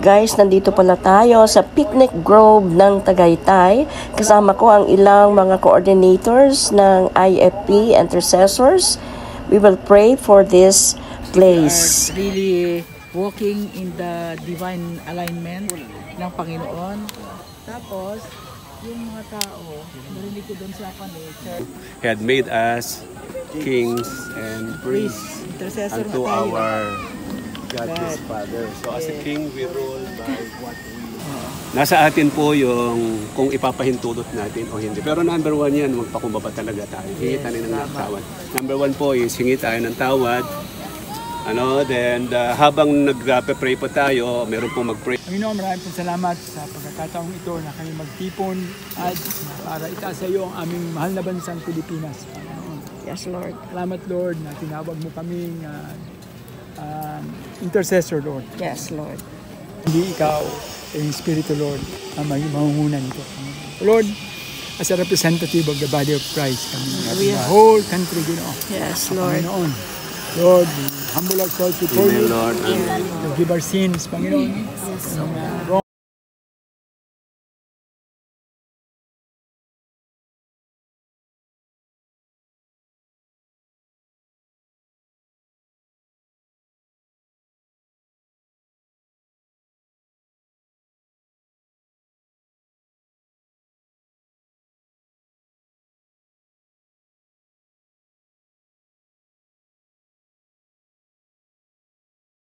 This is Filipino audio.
Guys, nandito pala tayo sa Picnic Grove ng Tagaytay. Kasama ko ang ilang mga coordinators ng IFP Intercessors. We will pray for this place. We are really walking in the divine alignment ng Panginoon. Tapos, yung mga tao, narinig ko doon sa church. He had made us kings and priests unto our God his Father. So as a king, we rule by what we... Nasa atin po yung kung ipapahintulot natin o hindi. Pero number one yan, magpakumbaba talaga tayo. Hingi tayo ng tawad. Number one po is hingi tayo ng tawad. Then habang nag-pray po tayo, meron po mag-pray. Panginoon, maraming pong salamat sa pagkakataong ito na kami magtipon at para itaas sa iyo ang aming mahal na bansang Pilipinas. Yes, Lord. Salamat, Lord, na tinawag mo kaming intercessor, Lord. Yes, Lord. Hindi ikaw, yung Espiritu, Lord, ang mahuhunan nito. Lord, as a representative of the body of Christ, kami, the whole country, Yes, Lord. Panginoon, Lord, we humble ourselves before you. Lord. Forgive our sins, Panginoon. Yes,